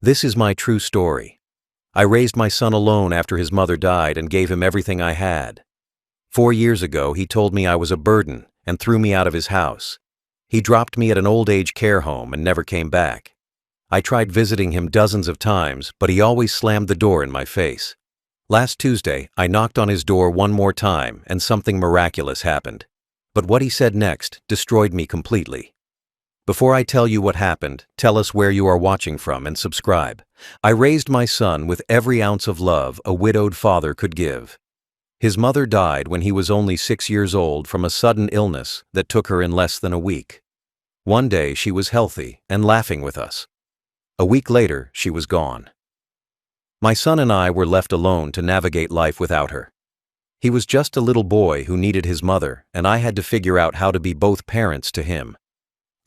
This is my true story. I raised my son alone after his mother died and gave him everything I had. 4 years ago, he told me I was a burden and threw me out of his house. He dropped me at an old-age care home and never came back. I tried visiting him dozens of times, but he always slammed the door in my face. Last Tuesday, I knocked on his door one more time and something miraculous happened. But what he said next destroyed me completely. Before I tell you what happened, tell us where you are watching from and subscribe. I raised my son with every ounce of love a widowed father could give. His mother died when he was only 6 years old from a sudden illness that took her in less than a week. One day she was healthy and laughing with us. A week later, she was gone. My son and I were left alone to navigate life without her. He was just a little boy who needed his mother, and I had to figure out how to be both parents to him.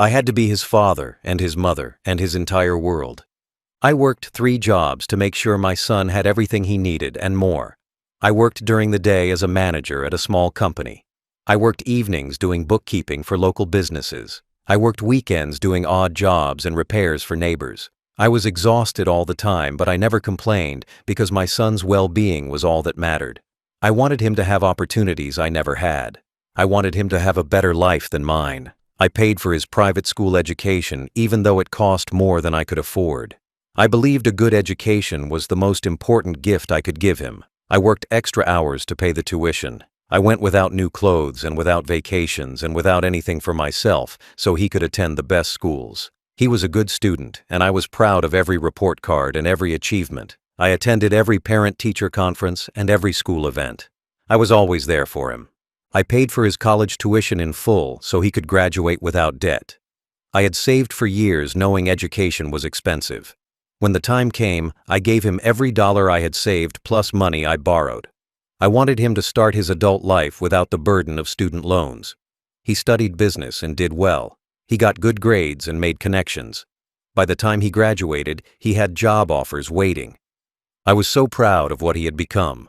I had to be his father and his mother and his entire world. I worked 3 jobs to make sure my son had everything he needed and more. I worked during the day as a manager at a small company. I worked evenings doing bookkeeping for local businesses. I worked weekends doing odd jobs and repairs for neighbors. I was exhausted all the time, but I never complained because my son's well-being was all that mattered. I wanted him to have opportunities I never had. I wanted him to have a better life than mine. I paid for his private school education even though it cost more than I could afford. I believed a good education was the most important gift I could give him. I worked extra hours to pay the tuition. I went without new clothes and without vacations and without anything for myself so he could attend the best schools. He was a good student, and I was proud of every report card and every achievement. I attended every parent-teacher conference and every school event. I was always there for him. I paid for his college tuition in full so he could graduate without debt. I had saved for years knowing education was expensive. When the time came, I gave him every dollar I had saved plus money I borrowed. I wanted him to start his adult life without the burden of student loans. He studied business and did well. He got good grades and made connections. By the time he graduated, he had job offers waiting. I was so proud of what he had become.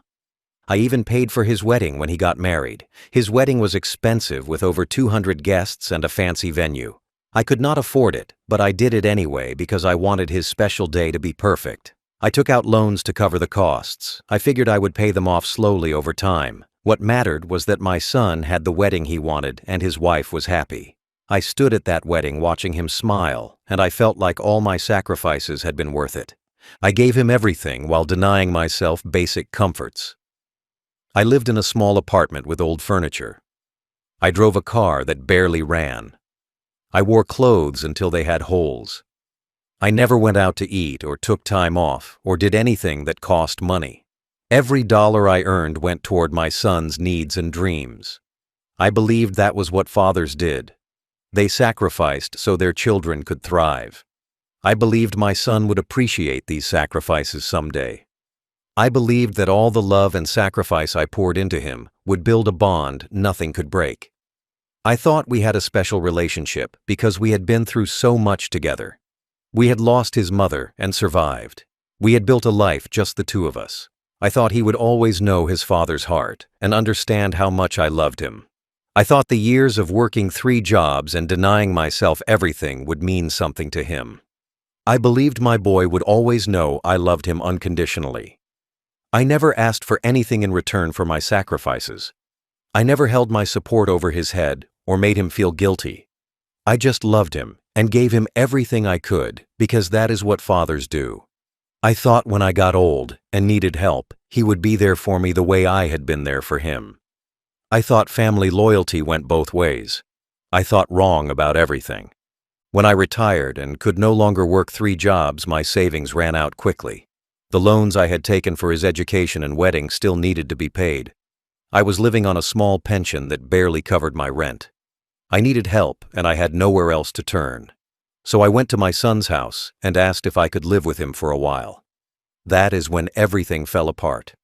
I even paid for his wedding when he got married. His wedding was expensive with over 200 guests and a fancy venue. I could not afford it, but I did it anyway because I wanted his special day to be perfect. I took out loans to cover the costs. I figured I would pay them off slowly over time. What mattered was that my son had the wedding he wanted and his wife was happy. I stood at that wedding watching him smile, and I felt like all my sacrifices had been worth it. I gave him everything while denying myself basic comforts. I lived in a small apartment with old furniture. I drove a car that barely ran. I wore clothes until they had holes. I never went out to eat or took time off or did anything that cost money. Every dollar I earned went toward my son's needs and dreams. I believed that was what fathers did. They sacrificed so their children could thrive. I believed my son would appreciate these sacrifices someday. I believed that all the love and sacrifice I poured into him would build a bond nothing could break. I thought we had a special relationship because we had been through so much together. We had lost his mother and survived. We had built a life just the two of us. I thought he would always know his father's heart and understand how much I loved him. I thought the years of working 3 jobs and denying myself everything would mean something to him. I believed my boy would always know I loved him unconditionally. I never asked for anything in return for my sacrifices. I never held my support over his head or made him feel guilty. I just loved him and gave him everything I could because that is what fathers do. I thought when I got old and needed help, he would be there for me the way I had been there for him. I thought family loyalty went both ways. I thought wrong about everything. When I retired and could no longer work 3 jobs, my savings ran out quickly. The loans I had taken for his education and wedding still needed to be paid. I was living on a small pension that barely covered my rent. I needed help and I had nowhere else to turn. So I went to my son's house and asked if I could live with him for a while. That is when everything fell apart.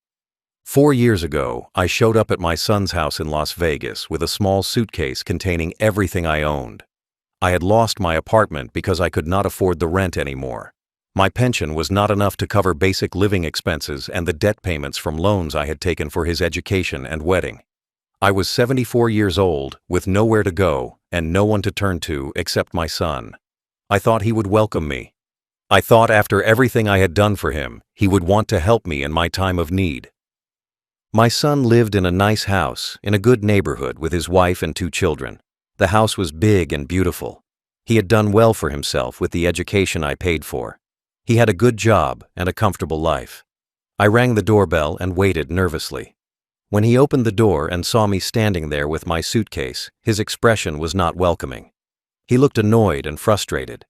4 years ago, I showed up at my son's house in Las Vegas with a small suitcase containing everything I owned. I had lost my apartment because I could not afford the rent anymore. My pension was not enough to cover basic living expenses and the debt payments from loans I had taken for his education and wedding. I was 74 years old, with nowhere to go and no one to turn to except my son. I thought he would welcome me. I thought after everything I had done for him, he would want to help me in my time of need. My son lived in a nice house in a good neighborhood with his wife and 2 children. The house was big and beautiful. He had done well for himself with the education I paid for. He had a good job and a comfortable life. I rang the doorbell and waited nervously. When he opened the door and saw me standing there with my suitcase, his expression was not welcoming. He looked annoyed and frustrated.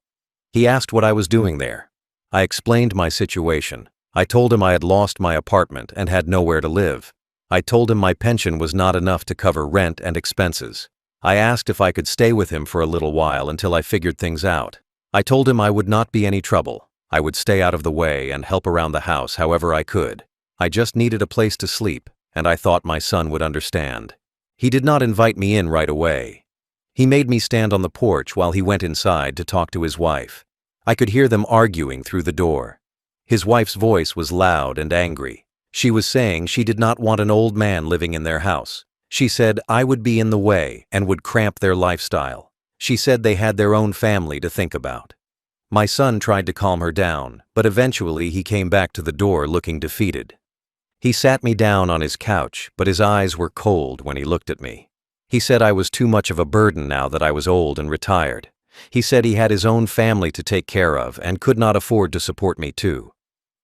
He asked what I was doing there. I explained my situation. I told him I had lost my apartment and had nowhere to live. I told him my pension was not enough to cover rent and expenses. I asked if I could stay with him for a little while until I figured things out. I told him I would not be any trouble. I would stay out of the way and help around the house however I could. I just needed a place to sleep, and I thought my son would understand. He did not invite me in right away. He made me stand on the porch while he went inside to talk to his wife. I could hear them arguing through the door. His wife's voice was loud and angry. She was saying she did not want an old man living in their house. She said I would be in the way and would cramp their lifestyle. She said they had their own family to think about. My son tried to calm her down, but eventually he came back to the door looking defeated. He sat me down on his couch, but his eyes were cold when he looked at me. He said I was too much of a burden now that I was old and retired. He said he had his own family to take care of and could not afford to support me too.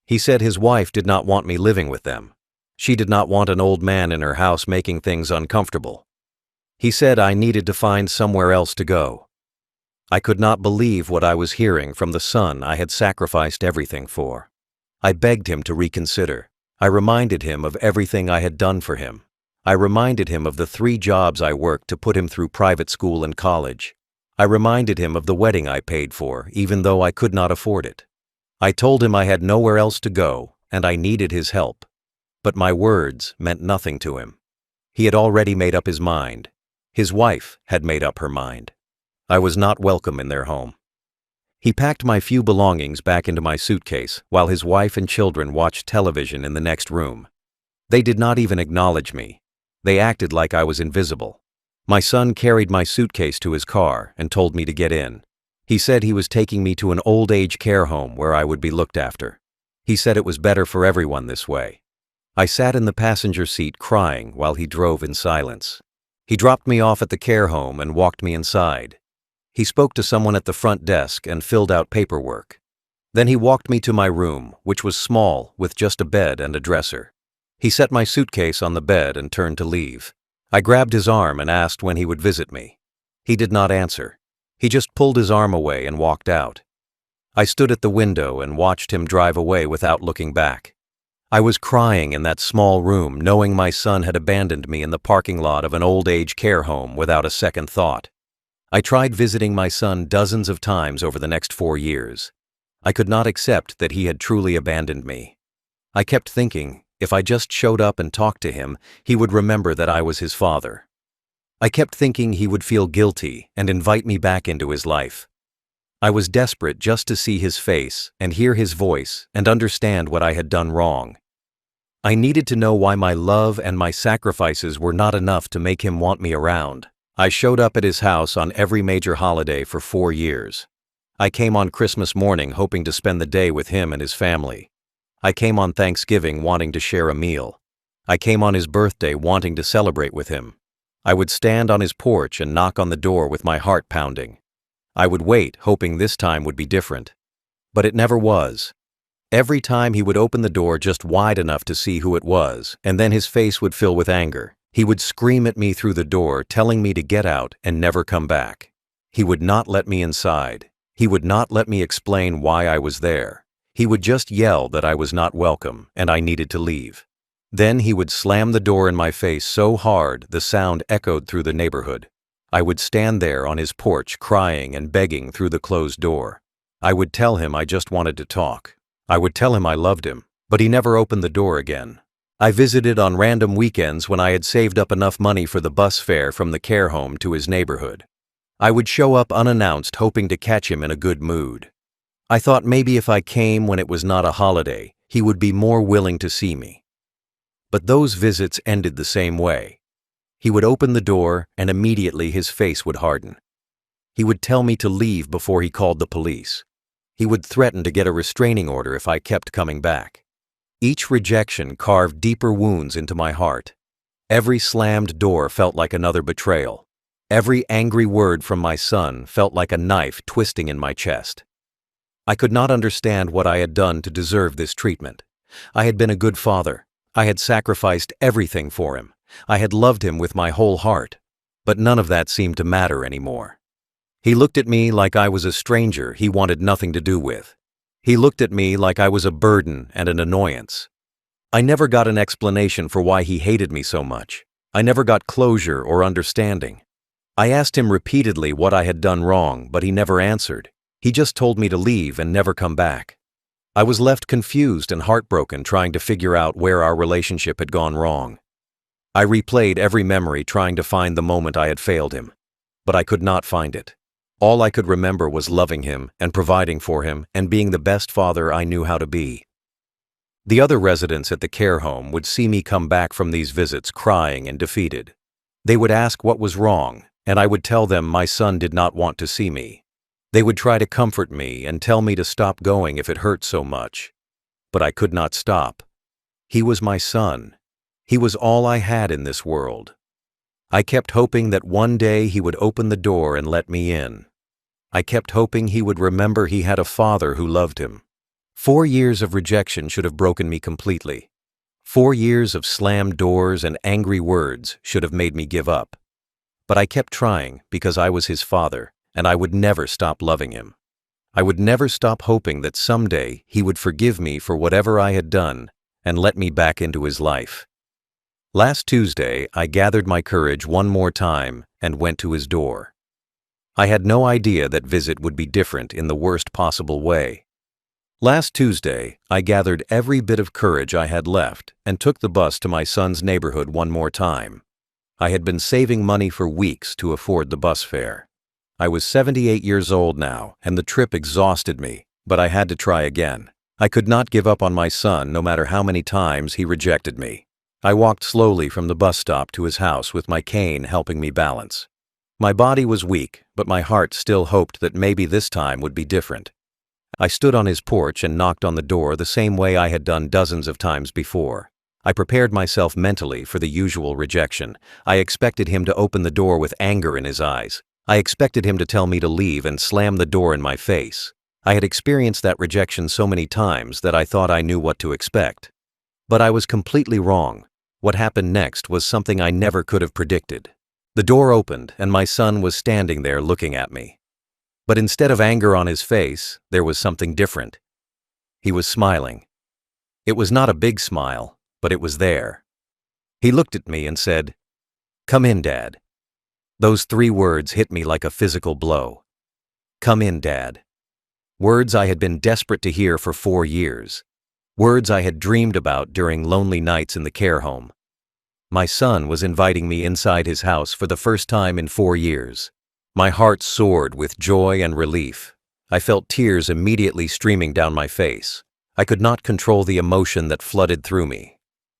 He said his wife did not want me living with them. She did not want an old man in her house making things uncomfortable. He said I needed to find somewhere else to go. I could not believe what I was hearing from the son I had sacrificed everything for. I begged him to reconsider. I reminded him of everything I had done for him. I reminded him of the 3 jobs I worked to put him through private school and college. I reminded him of the wedding I paid for, even though I could not afford it. I told him I had nowhere else to go, and I needed his help. But my words meant nothing to him. He had already made up his mind. His wife had made up her mind. I was not welcome in their home. He packed my few belongings back into my suitcase while his wife and children watched television in the next room. They did not even acknowledge me. They acted like I was invisible. My son carried my suitcase to his car and told me to get in. He said he was taking me to an old-age care home where I would be looked after. He said it was better for everyone this way. I sat in the passenger seat crying while he drove in silence. He dropped me off at the care home and walked me inside. He spoke to someone at the front desk and filled out paperwork. Then he walked me to my room, which was small, with just a bed and a dresser. He set my suitcase on the bed and turned to leave. I grabbed his arm and asked when he would visit me. He did not answer. He just pulled his arm away and walked out. I stood at the window and watched him drive away without looking back. I was crying in that small room, knowing my son had abandoned me in the parking lot of an old-age care home without a second thought. I tried visiting my son dozens of times over the next 4 years. I could not accept that he had truly abandoned me. I kept thinking, if I just showed up and talked to him, he would remember that I was his father. I kept thinking he would feel guilty and invite me back into his life. I was desperate just to see his face and hear his voice and understand what I had done wrong. I needed to know why my love and my sacrifices were not enough to make him want me around. I showed up at his house on every major holiday for 4 years. I came on Christmas morning hoping to spend the day with him and his family. I came on Thanksgiving wanting to share a meal. I came on his birthday wanting to celebrate with him. I would stand on his porch and knock on the door with my heart pounding. I would wait, hoping this time would be different. But it never was. Every time he would open the door just wide enough to see who it was, and then his face would fill with anger. He would scream at me through the door, telling me to get out and never come back. He would not let me inside. He would not let me explain why I was there. He would just yell that I was not welcome and I needed to leave. Then he would slam the door in my face so hard the sound echoed through the neighborhood. I would stand there on his porch crying and begging through the closed door. I would tell him I just wanted to talk. I would tell him I loved him, but he never opened the door again. I visited on random weekends when I had saved up enough money for the bus fare from the care home to his neighborhood. I would show up unannounced hoping to catch him in a good mood. I thought maybe if I came when it was not a holiday, he would be more willing to see me. But those visits ended the same way. He would open the door and immediately his face would harden. He would tell me to leave before he called the police. He would threaten to get a restraining order if I kept coming back. Each rejection carved deeper wounds into my heart. Every slammed door felt like another betrayal. Every angry word from my son felt like a knife twisting in my chest. I could not understand what I had done to deserve this treatment. I had been a good father. I had sacrificed everything for him. I had loved him with my whole heart. But none of that seemed to matter anymore. He looked at me like I was a stranger he wanted nothing to do with. He looked at me like I was a burden and an annoyance. I never got an explanation for why he hated me so much. I never got closure or understanding. I asked him repeatedly what I had done wrong, but he never answered. He just told me to leave and never come back. I was left confused and heartbroken trying to figure out where our relationship had gone wrong. I replayed every memory trying to find the moment I had failed him, but I could not find it. All I could remember was loving him and providing for him and being the best father I knew how to be. The other residents at the care home would see me come back from these visits crying and defeated. They would ask what was wrong, and I would tell them my son did not want to see me. They would try to comfort me and tell me to stop going if it hurt so much. But I could not stop. He was my son. He was all I had in this world. I kept hoping that one day he would open the door and let me in. I kept hoping he would remember he had a father who loved him. 4 years of rejection should have broken me completely. 4 years of slammed doors and angry words should have made me give up. But I kept trying because I was his father, and I would never stop loving him. I would never stop hoping that someday he would forgive me for whatever I had done and let me back into his life. Last Tuesday, I gathered my courage one more time and went to his door. I had no idea that visit would be different in the worst possible way. Last Tuesday, I gathered every bit of courage I had left and took the bus to my son's neighborhood one more time. I had been saving money for weeks to afford the bus fare. I was 78 years old now, and the trip exhausted me, but I had to try again. I could not give up on my son no matter how many times he rejected me. I walked slowly from the bus stop to his house with my cane helping me balance. My body was weak, but my heart still hoped that maybe this time would be different. I stood on his porch and knocked on the door the same way I had done dozens of times before. I prepared myself mentally for the usual rejection. I expected him to open the door with anger in his eyes. I expected him to tell me to leave and slam the door in my face. I had experienced that rejection so many times that I thought I knew what to expect. But I was completely wrong. What happened next was something I never could have predicted. The door opened and my son was standing there looking at me. But instead of anger on his face, there was something different. He was smiling. It was not a big smile, but it was there. He looked at me and said, "Come in, Dad." Those 3 words hit me like a physical blow. Come in, Dad. Words I had been desperate to hear for 4 years. Words I had dreamed about during lonely nights in the care home. My son was inviting me inside his house for the first time in 4 years. My heart soared with joy and relief. I felt tears immediately streaming down my face. I could not control the emotion that flooded through me.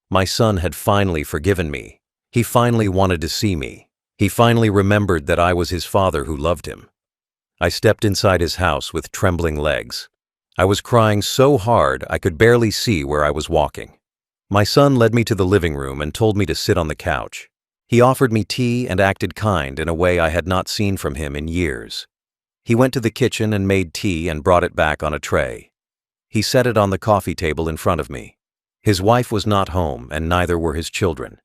My son had finally forgiven me. He finally wanted to see me. He finally remembered that I was his father who loved him. I stepped inside his house with trembling legs. I was crying so hard I could barely see where I was walking. My son led me to the living room and told me to sit on the couch. He offered me tea and acted kind in a way I had not seen from him in years. He went to the kitchen and made tea and brought it back on a tray. He set it on the coffee table in front of me. His wife was not home and neither were his children.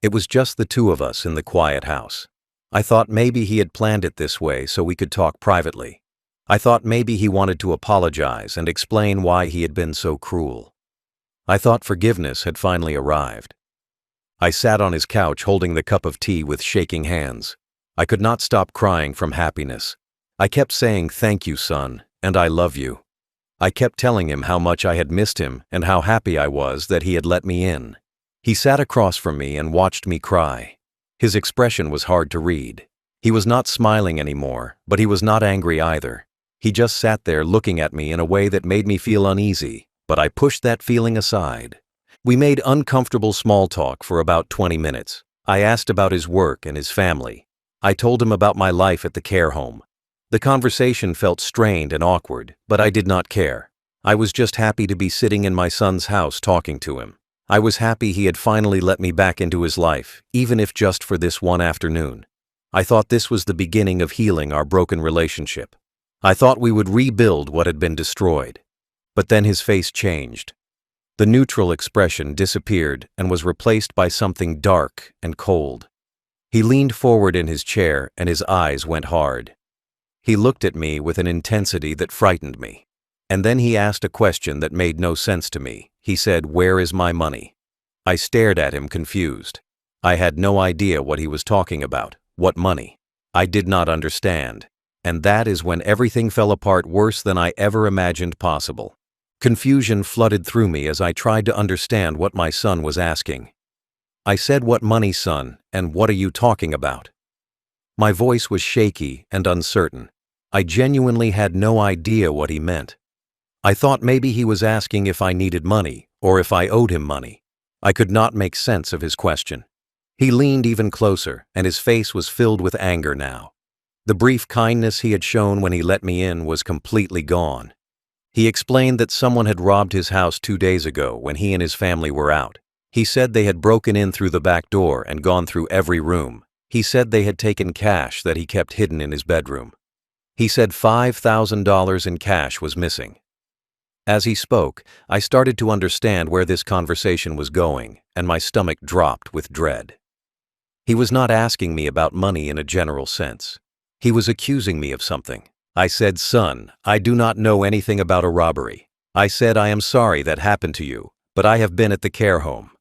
It was just the 2 of us in the quiet house. I thought maybe he had planned it this way so we could talk privately. I thought maybe he wanted to apologize and explain why he had been so cruel. I thought forgiveness had finally arrived. I sat on his couch holding the cup of tea with shaking hands. I could not stop crying from happiness. I kept saying, "Thank you, son, and I love you." I kept telling him how much I had missed him and how happy I was that he had let me in. He sat across from me and watched me cry. His expression was hard to read. He was not smiling anymore, but he was not angry either. He just sat there looking at me in a way that made me feel uneasy, but I pushed that feeling aside. We made uncomfortable small talk for about 20 minutes. I asked about his work and his family. I told him about my life at the care home. The conversation felt strained and awkward, but I did not care. I was just happy to be sitting in my son's house talking to him. I was happy he had finally let me back into his life, even if just for this one afternoon. I thought this was the beginning of healing our broken relationship. I thought we would rebuild what had been destroyed. But then his face changed. The neutral expression disappeared and was replaced by something dark and cold. He leaned forward in his chair and his eyes went hard. He looked at me with an intensity that frightened me. And then he asked a question that made no sense to me. He said, "Where is my money?" I stared at him confused. I had no idea what he was talking about. What money? I did not understand. And that is when everything fell apart worse than I ever imagined possible. Confusion flooded through me as I tried to understand what my son was asking. I said, "What money, son, and what are you talking about?" My voice was shaky and uncertain. I genuinely had no idea what he meant. I thought maybe he was asking if I needed money or if I owed him money. I could not make sense of his question. He leaned even closer, and his face was filled with anger now. The brief kindness he had shown when he let me in was completely gone. He explained that someone had robbed his house 2 days ago when he and his family were out. He said they had broken in through the back door and gone through every room. He said they had taken cash that he kept hidden in his bedroom. He said $5,000 in cash was missing. As he spoke, I started to understand where this conversation was going, and my stomach dropped with dread. He was not asking me about money in a general sense. He was accusing me of something. I said, "Son, I do not know anything about a robbery." I said, "I am sorry that happened to you, but I have been at the care home."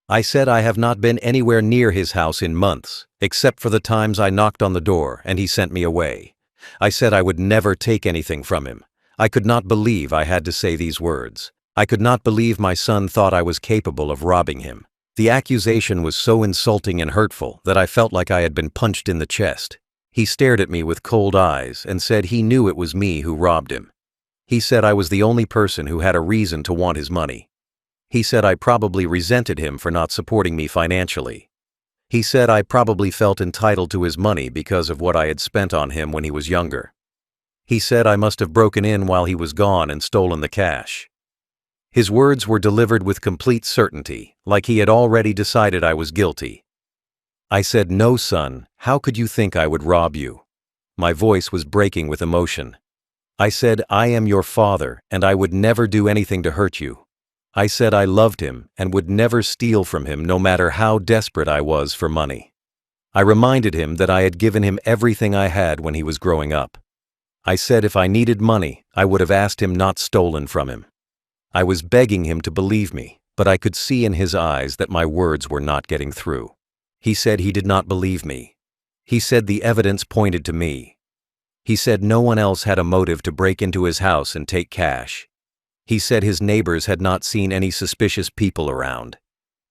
I said I have not been anywhere near his house in months, except for the times I knocked on the door and he sent me away. I said I would never take anything from him. I could not believe I had to say these words. I could not believe my son thought I was capable of robbing him. The accusation was so insulting and hurtful that I felt like I had been punched in the chest. He stared at me with cold eyes and said he knew it was me who robbed him. He said I was the only person who had a reason to want his money. He said I probably resented him for not supporting me financially. He said I probably felt entitled to his money because of what I had spent on him when he was younger. He said I must have broken in while he was gone and stolen the cash. His words were delivered with complete certainty, like he had already decided I was guilty. I said, "No, son, how could you think I would rob you?" My voice was breaking with emotion. I said, "I am your father, and I would never do anything to hurt you." I said I loved him and would never steal from him no matter how desperate I was for money. I reminded him that I had given him everything I had when he was growing up. I said if I needed money, I would have asked him, not stolen from him. I was begging him to believe me, but I could see in his eyes that my words were not getting through. He said he did not believe me. He said the evidence pointed to me. He said no one else had a motive to break into his house and take cash. He said his neighbors had not seen any suspicious people around.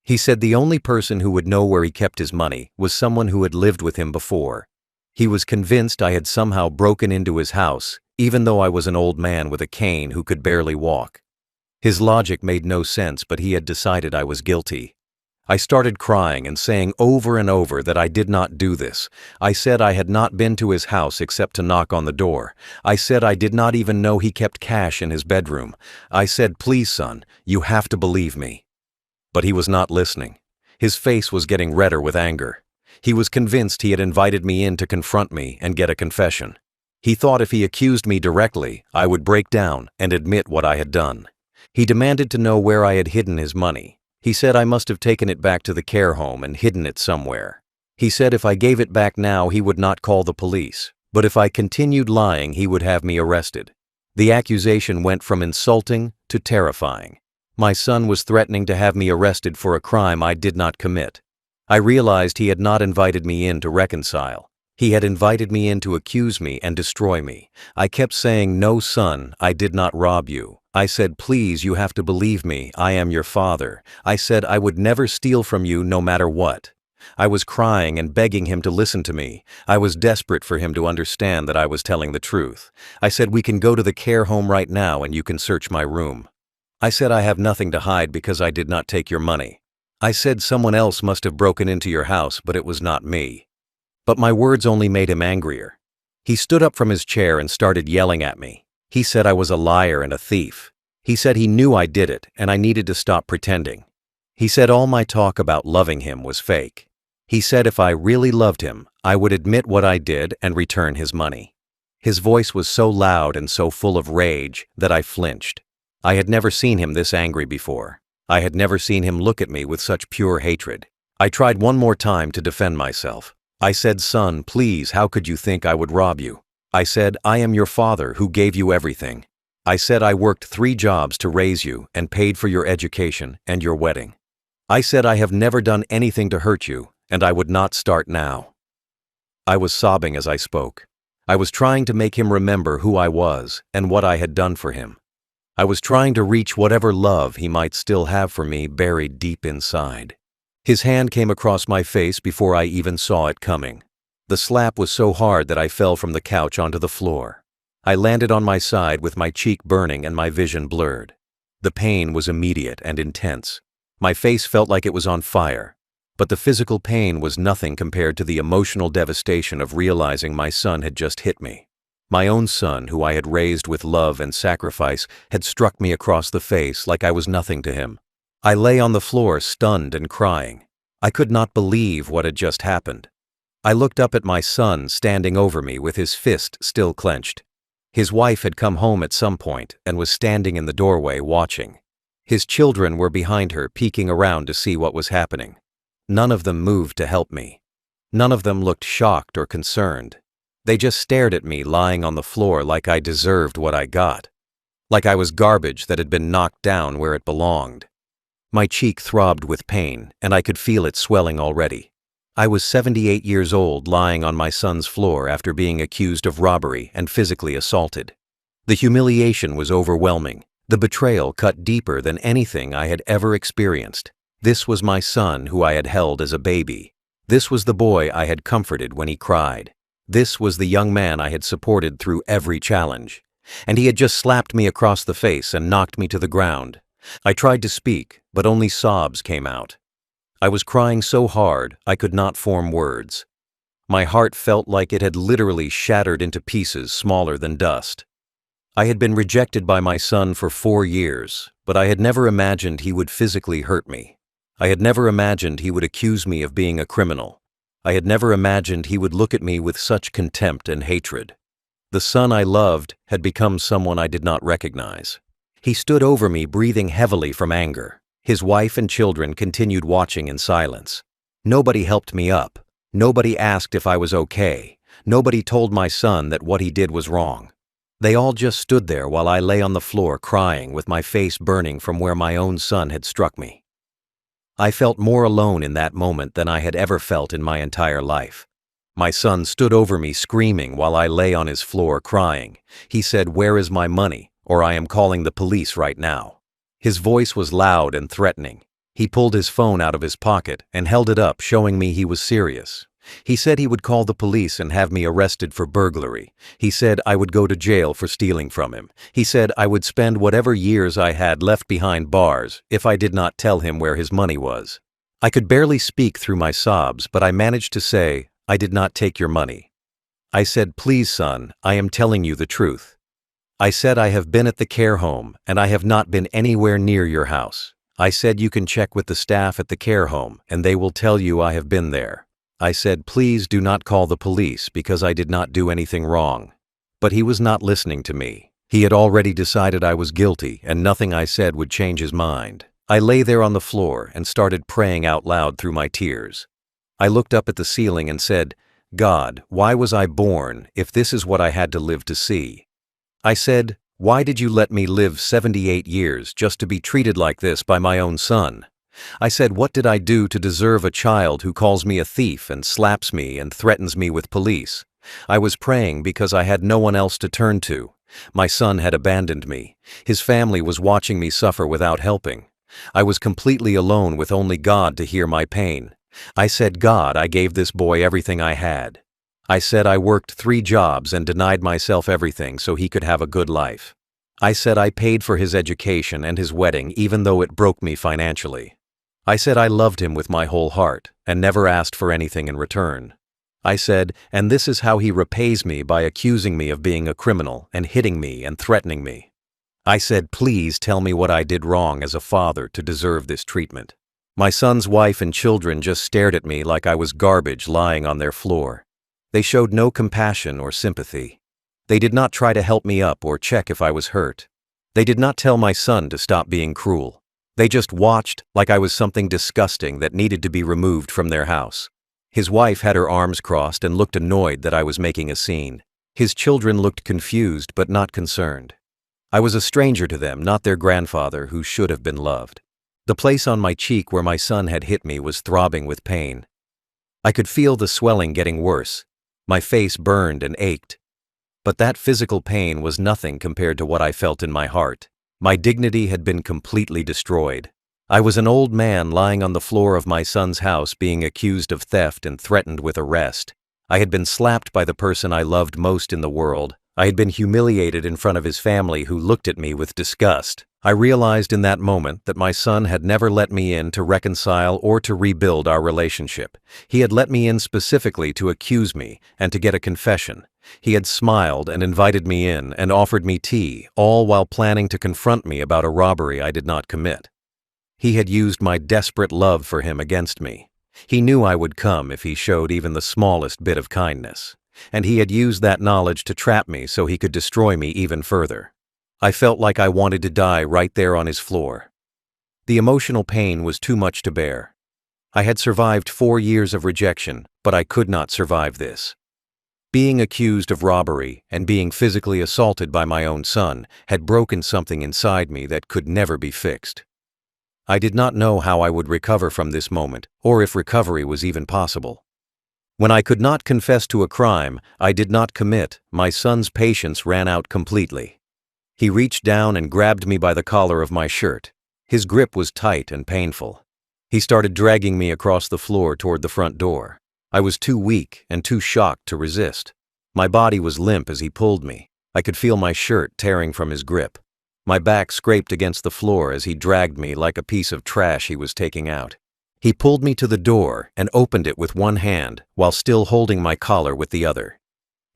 He said the only person who would know where he kept his money was someone who had lived with him before. He was convinced I had somehow broken into his house, even though I was an old man with a cane who could barely walk. His logic made no sense, but he had decided I was guilty. I started crying and saying over and over that I did not do this. I said I had not been to his house except to knock on the door. I said I did not even know he kept cash in his bedroom. I said, "Please, son, you have to believe me." But he was not listening. His face was getting redder with anger. He was convinced he had invited me in to confront me and get a confession. He thought if he accused me directly, I would break down and admit what I had done. He demanded to know where I had hidden his money. He said I must have taken it back to the care home and hidden it somewhere. He said if I gave it back now, he would not call the police, but if I continued lying, he would have me arrested. The accusation went from insulting to terrifying. My son was threatening to have me arrested for a crime I did not commit. I realized he had not invited me in to reconcile. He had invited me in to accuse me and destroy me. I kept saying, "No, son, I did not rob you." I said, "Please, you have to believe me. I am your father." I said I would never steal from you no matter what. I was crying and begging him to listen to me. I was desperate for him to understand that I was telling the truth. I said, "We can go to the care home right now and you can search my room." I said I have nothing to hide because I did not take your money. I said someone else must have broken into your house, but it was not me. But my words only made him angrier. He stood up from his chair and started yelling at me. He said I was a liar and a thief. He said he knew I did it and I needed to stop pretending. He said all my talk about loving him was fake. He said if I really loved him, I would admit what I did and return his money. His voice was so loud and so full of rage that I flinched. I had never seen him this angry before. I had never seen him look at me with such pure hatred. I tried one more time to defend myself. I said, "Son, please, how could you think I would rob you?" I said, "I am your father who gave you everything." I said I worked 3 jobs to raise you and paid for your education and your wedding. I said I have never done anything to hurt you, and I would not start now. I was sobbing as I spoke. I was trying to make him remember who I was and what I had done for him. I was trying to reach whatever love he might still have for me buried deep inside. His hand came across my face before I even saw it coming. The slap was so hard that I fell from the couch onto the floor. I landed on my side with my cheek burning and my vision blurred. The pain was immediate and intense. My face felt like it was on fire, but the physical pain was nothing compared to the emotional devastation of realizing my son had just hit me. My own son, who I had raised with love and sacrifice, had struck me across the face like I was nothing to him. I lay on the floor stunned and crying. I could not believe what had just happened. I looked up at my son standing over me with his fist still clenched. His wife had come home at some point and was standing in the doorway watching. His children were behind her peeking around to see what was happening. None of them moved to help me. None of them looked shocked or concerned. They just stared at me lying on the floor like I deserved what I got. Like I was garbage that had been knocked down where it belonged. My cheek throbbed with pain, and I could feel it swelling already. I was 78 years old lying on my son's floor after being accused of robbery and physically assaulted. The humiliation was overwhelming. The betrayal cut deeper than anything I had ever experienced. This was my son who I had held as a baby. This was the boy I had comforted when he cried. This was the young man I had supported through every challenge. And he had just slapped me across the face and knocked me to the ground. I tried to speak, but only sobs came out. I was crying so hard I could not form words. My heart felt like it had literally shattered into pieces smaller than dust. I had been rejected by my son for 4 years, but I had never imagined he would physically hurt me. I had never imagined he would accuse me of being a criminal. I had never imagined he would look at me with such contempt and hatred. The son I loved had become someone I did not recognize. He stood over me, breathing heavily from anger. His wife and children continued watching in silence. Nobody helped me up. Nobody asked if I was okay. Nobody told my son that what he did was wrong. They all just stood there while I lay on the floor crying with my face burning from where my own son had struck me. I felt more alone in that moment than I had ever felt in my entire life. My son stood over me screaming while I lay on his floor crying. He said, "Where is my money? Or I am calling the police right now." His voice was loud and threatening. He pulled his phone out of his pocket and held it up, showing me he was serious. He said he would call the police and have me arrested for burglary. He said I would go to jail for stealing from him. He said I would spend whatever years I had left behind bars if I did not tell him where his money was. I could barely speak through my sobs, but I managed to say, "I did not take your money." I said, "Please, son, I am telling you the truth." I said I have been at the care home and I have not been anywhere near your house. I said you can check with the staff at the care home and they will tell you I have been there. I said, "Please do not call the police because I did not do anything wrong." But he was not listening to me. He had already decided I was guilty and nothing I said would change his mind. I lay there on the floor and started praying out loud through my tears. I looked up at the ceiling and said, "God, why was I born if this is what I had to live to see?" I said, "Why did you let me live 78 years just to be treated like this by my own son?" I said, "What did I do to deserve a child who calls me a thief and slaps me and threatens me with police?" I was praying because I had no one else to turn to. My son had abandoned me. His family was watching me suffer without helping. I was completely alone with only God to hear my pain. I said, "God, I gave this boy everything I had." I said I worked 3 jobs and denied myself everything so he could have a good life. I said I paid for his education and his wedding even though it broke me financially. I said I loved him with my whole heart and never asked for anything in return. I said, and this is how he repays me by accusing me of being a criminal and hitting me and threatening me. I said, please tell me what I did wrong as a father to deserve this treatment. My son's wife and children just stared at me like I was garbage lying on their floor. They showed no compassion or sympathy. They did not try to help me up or check if I was hurt. They did not tell my son to stop being cruel. They just watched like I was something disgusting that needed to be removed from their house. His wife had her arms crossed and looked annoyed that I was making a scene. His children looked confused but not concerned. I was a stranger to them, not their grandfather who should have been loved. The place on my cheek where my son had hit me was throbbing with pain. I could feel the swelling getting worse. My face burned and ached. But that physical pain was nothing compared to what I felt in my heart. My dignity had been completely destroyed. I was an old man lying on the floor of my son's house being accused of theft and threatened with arrest. I had been slapped by the person I loved most in the world. I had been humiliated in front of his family who looked at me with disgust. I realized in that moment that my son had never let me in to reconcile or to rebuild our relationship. He had let me in specifically to accuse me and to get a confession. He had smiled and invited me in and offered me tea, all while planning to confront me about a robbery I did not commit. He had used my desperate love for him against me. He knew I would come if he showed even the smallest bit of kindness. And he had used that knowledge to trap me so he could destroy me even further. I felt like I wanted to die right there on his floor. The emotional pain was too much to bear. I had survived 4 years of rejection, but I could not survive this. Being accused of robbery and being physically assaulted by my own son had broken something inside me that could never be fixed. I did not know how I would recover from this moment, or if recovery was even possible. When I could not confess to a crime I did not commit, my son's patience ran out completely. He reached down and grabbed me by the collar of my shirt. His grip was tight and painful. He started dragging me across the floor toward the front door. I was too weak and too shocked to resist. My body was limp as he pulled me. I could feel my shirt tearing from his grip. My back scraped against the floor as he dragged me like a piece of trash he was taking out. He pulled me to the door and opened it with one hand while still holding my collar with the other.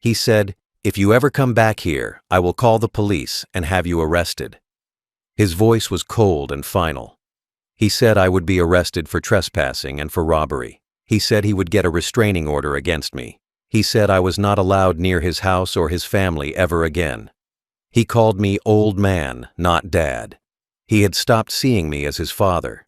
He said, "If you ever come back here, I will call the police and have you arrested." His voice was cold and final. He said I would be arrested for trespassing and for robbery. He said he would get a restraining order against me. He said I was not allowed near his house or his family ever again. He called me old man, not dad. He had stopped seeing me as his father.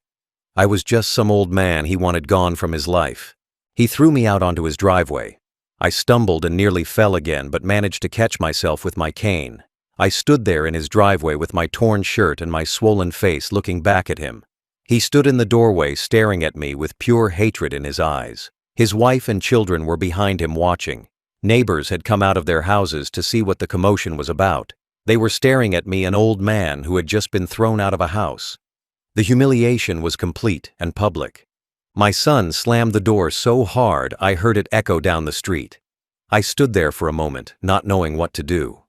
I was just some old man he wanted gone from his life. He threw me out onto his driveway. I stumbled and nearly fell again, but managed to catch myself with my cane. I stood there in his driveway with my torn shirt and my swollen face looking back at him. He stood in the doorway staring at me with pure hatred in his eyes. His wife and children were behind him watching. Neighbors had come out of their houses to see what the commotion was about. They were staring at me, an old man who had just been thrown out of a house. The humiliation was complete and public. My son slammed the door so hard I heard it echo down the street. I stood there for a moment, not knowing what to do.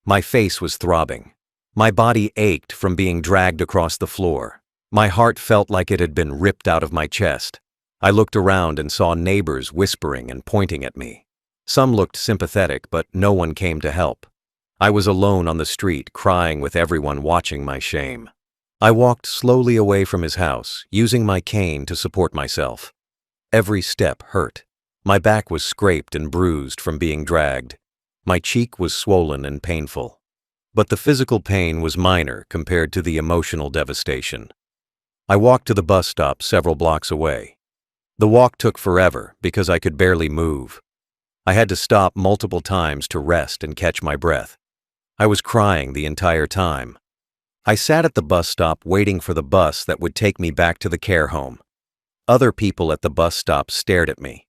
My face was throbbing. My body ached from being dragged across the floor. My heart felt like it had been ripped out of my chest. I looked around and saw neighbors whispering and pointing at me. Some looked sympathetic, but no one came to help. I was alone on the street, crying with everyone watching my shame. I walked slowly away from his house, using my cane to support myself. Every step hurt. My back was scraped and bruised from being dragged. My cheek was swollen and painful. But the physical pain was minor compared to the emotional devastation. I walked to the bus stop several blocks away. The walk took forever because I could barely move. I had to stop multiple times to rest and catch my breath. I was crying the entire time. I sat at the bus stop waiting for the bus that would take me back to the care home. Other people at the bus stop stared at me.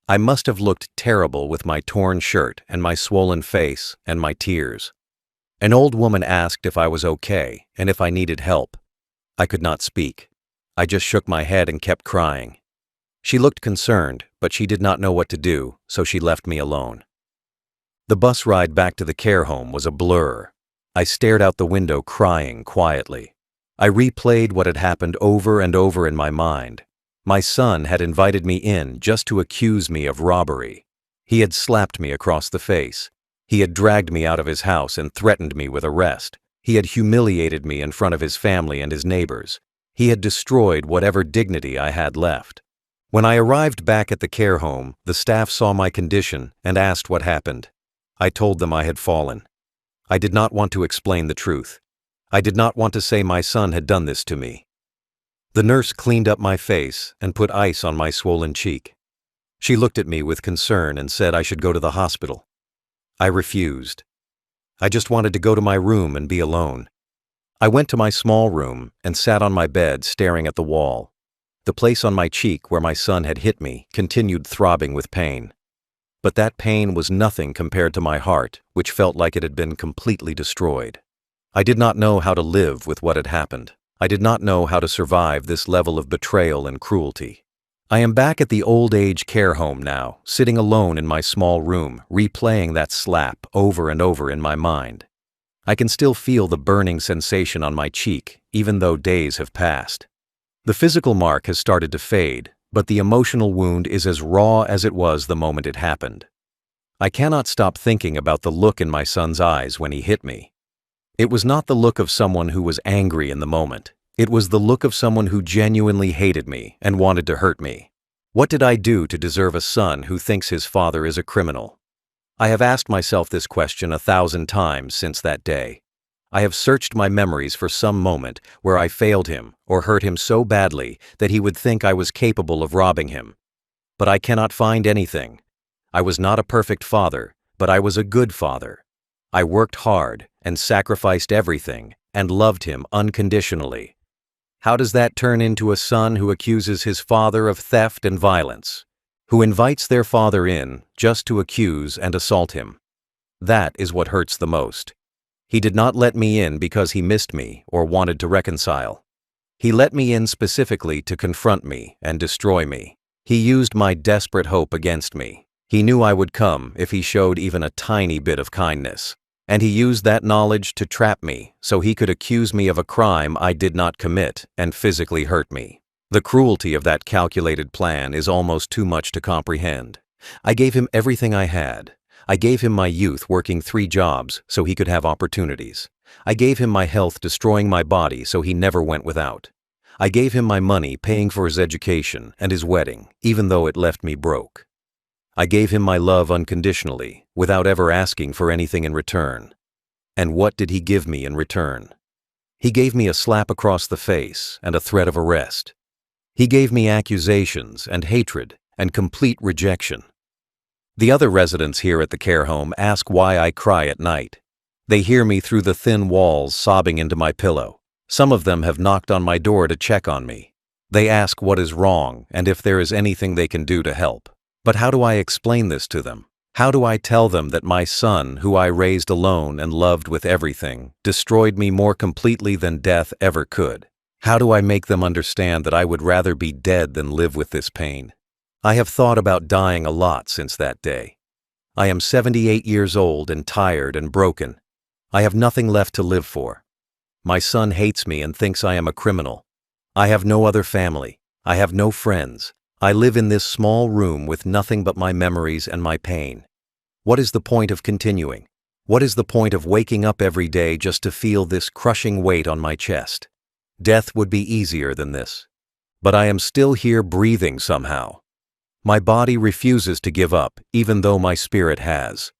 I must have looked terrible with my torn shirt and my swollen face and my tears. An old woman asked if I was okay and if I needed help. I could not speak. I just shook my head and kept crying. She looked concerned, but she did not know what to do, so she left me alone. The bus ride back to the care home was a blur. I stared out the window crying quietly. I replayed what had happened over and over in my mind. My son had invited me in just to accuse me of robbery. He had slapped me across the face. He had dragged me out of his house and threatened me with arrest. He had humiliated me in front of his family and his neighbors. He had destroyed whatever dignity I had left. When I arrived back at the care home, the staff saw my condition and asked what happened. I told them I had fallen. I did not want to explain the truth. I did not want to say my son had done this to me. The nurse cleaned up my face and put ice on my swollen cheek. She looked at me with concern and said I should go to the hospital. I refused. I just wanted to go to my room and be alone. I went to my small room and sat on my bed staring at the wall. The place on my cheek where my son had hit me continued throbbing with pain. But that pain was nothing compared to my heart, which felt like it had been completely destroyed. I did not know how to live with what had happened. I did not know how to survive this level of betrayal and cruelty. I am back at the old age care home now, sitting alone in my small room, replaying that slap over and over in my mind. I can still feel the burning sensation on my cheek, even though days have passed. The physical mark has started to fade, but the emotional wound is as raw as it was the moment it happened. I cannot stop thinking about the look in my son's eyes when he hit me. It was not the look of someone who was angry in the moment. It was the look of someone who genuinely hated me and wanted to hurt me. What did I do to deserve a son who thinks his father is a criminal? I have asked myself this question 1,000 times since that day. I have searched my memories for some moment where I failed him or hurt him so badly that he would think I was capable of robbing him. But I cannot find anything. I was not a perfect father, but I was a good father. I worked hard and sacrificed everything and loved him unconditionally. How does that turn into a son who accuses his father of theft and violence, who invites their father in just to accuse and assault him? That is what hurts the most. He did not let me in because he missed me or wanted to reconcile. He let me in specifically to confront me and destroy me. He used my desperate hope against me. He knew I would come if he showed even a tiny bit of kindness. And he used that knowledge to trap me so he could accuse me of a crime I did not commit and physically hurt me. The cruelty of that calculated plan is almost too much to comprehend. I gave him everything I had. I gave him my youth working 3 jobs so he could have opportunities. I gave him my health destroying my body so he never went without. I gave him my money paying for his education and his wedding, even though it left me broke. I gave him my love unconditionally, without ever asking for anything in return. And what did he give me in return? He gave me a slap across the face and a threat of arrest. He gave me accusations and hatred and complete rejection. The other residents here at the care home ask why I cry at night. They hear me through the thin walls sobbing into my pillow. Some of them have knocked on my door to check on me. They ask what is wrong and if there is anything they can do to help. But how do I explain this to them? How do I tell them that my son, who I raised alone and loved with everything, destroyed me more completely than death ever could? How do I make them understand that I would rather be dead than live with this pain? I have thought about dying a lot since that day. I am 78 years old and tired and broken. I have nothing left to live for. My son hates me and thinks I am a criminal. I have no other family. I have no friends. I live in this small room with nothing but my memories and my pain. What is the point of continuing? What is the point of waking up every day just to feel this crushing weight on my chest? Death would be easier than this. But I am still here breathing somehow. My body refuses to give up, even though my spirit has.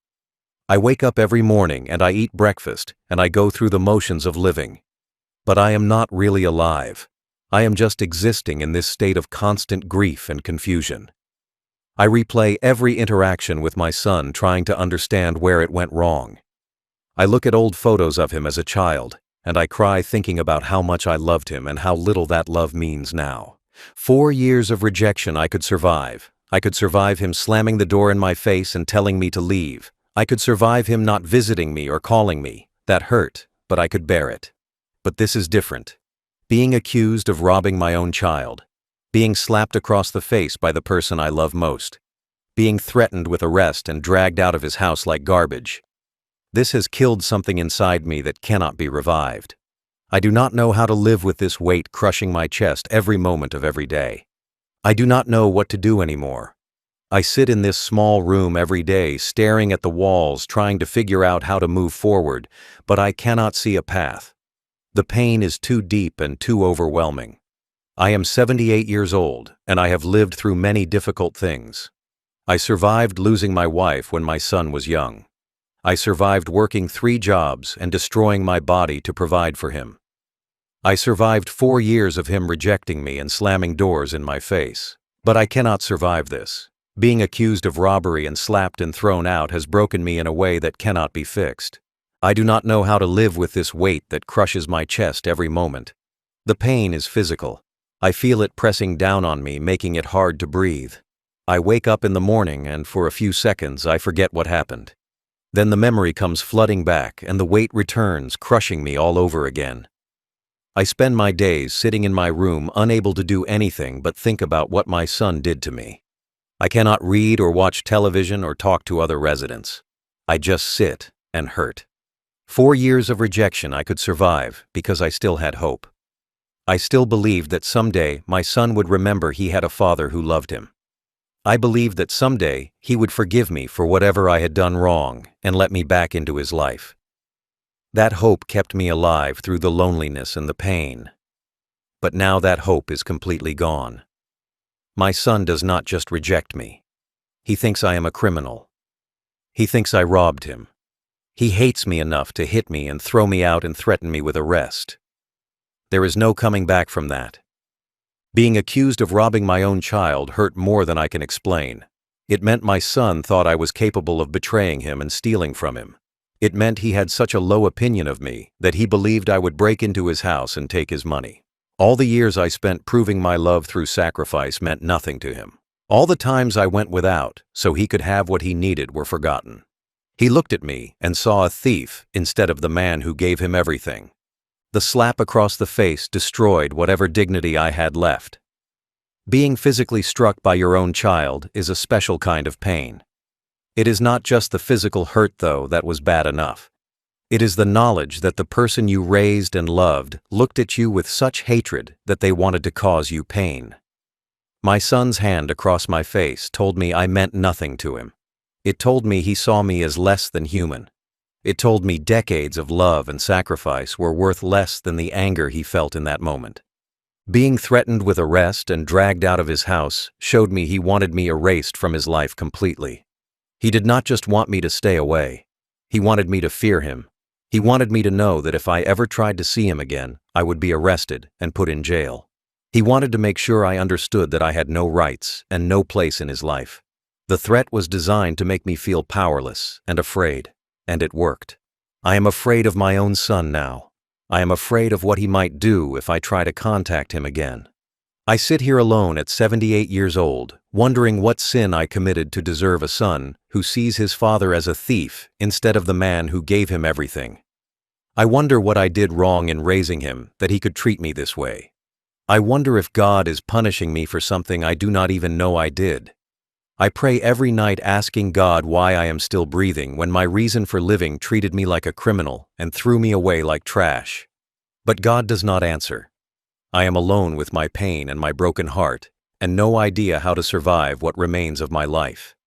I wake up every morning and I eat breakfast and I go through the motions of living. But I am not really alive. I am just existing in this state of constant grief and confusion. I replay every interaction with my son trying to understand where it went wrong. I look at old photos of him as a child, and I cry thinking about how much I loved him and how little that love means now. 4 years of rejection I could survive. I could survive him slamming the door in my face and telling me to leave. I could survive him not visiting me or calling me. That hurt, but I could bear it. But this is different. Being accused of robbing my own child, being slapped across the face by the person I love most, being threatened with arrest and dragged out of his house like garbage. This has killed something inside me that cannot be revived. I do not know how to live with this weight crushing my chest every moment of every day. I do not know what to do anymore. I sit in this small room every day, staring at the walls, trying to figure out how to move forward, but I cannot see a path. The pain is too deep and too overwhelming. I am 78 years old, and I have lived through many difficult things. I survived losing my wife when my son was young. I survived working 3 jobs and destroying my body to provide for him. I survived 4 years of him rejecting me and slamming doors in my face. But I cannot survive this. Being accused of robbery and slapped and thrown out has broken me in a way that cannot be fixed. I do not know how to live with this weight that crushes my chest every moment. The pain is physical. I feel it pressing down on me, making it hard to breathe. I wake up in the morning and for a few seconds I forget what happened. Then the memory comes flooding back and the weight returns, crushing me all over again. I spend my days sitting in my room, unable to do anything but think about what my son did to me. I cannot read or watch television or talk to other residents. I just sit and hurt. 4 years of rejection I could survive because I still had hope. I still believed that someday my son would remember he had a father who loved him. I believed that someday he would forgive me for whatever I had done wrong and let me back into his life. That hope kept me alive through the loneliness and the pain. But now that hope is completely gone. My son does not just reject me. He thinks I am a criminal. He thinks I robbed him. He hates me enough to hit me and throw me out and threaten me with arrest. There is no coming back from that. Being accused of robbing my own child hurt more than I can explain. It meant my son thought I was capable of betraying him and stealing from him. It meant he had such a low opinion of me that he believed I would break into his house and take his money. All the years I spent proving my love through sacrifice meant nothing to him. All the times I went without so he could have what he needed were forgotten. He looked at me and saw a thief instead of the man who gave him everything. The slap across the face destroyed whatever dignity I had left. Being physically struck by your own child is a special kind of pain. It is not just the physical hurt, though, that was bad enough. It is the knowledge that the person you raised and loved looked at you with such hatred that they wanted to cause you pain. My son's hand across my face told me I meant nothing to him. It told me he saw me as less than human. It told me decades of love and sacrifice were worth less than the anger he felt in that moment. Being threatened with arrest and dragged out of his house showed me he wanted me erased from his life completely. He did not just want me to stay away. He wanted me to fear him. He wanted me to know that if I ever tried to see him again, I would be arrested and put in jail. He wanted to make sure I understood that I had no rights and no place in his life. The threat was designed to make me feel powerless and afraid, and it worked. I am afraid of my own son now. I am afraid of what he might do if I try to contact him again. I sit here alone at 78 years old, wondering what sin I committed to deserve a son who sees his father as a thief instead of the man who gave him everything. I wonder what I did wrong in raising him that he could treat me this way. I wonder if God is punishing me for something I do not even know I did. I pray every night asking God why I am still breathing when my reason for living treated me like a criminal and threw me away like trash. But God does not answer. I am alone with my pain and my broken heart, and no idea how to survive what remains of my life.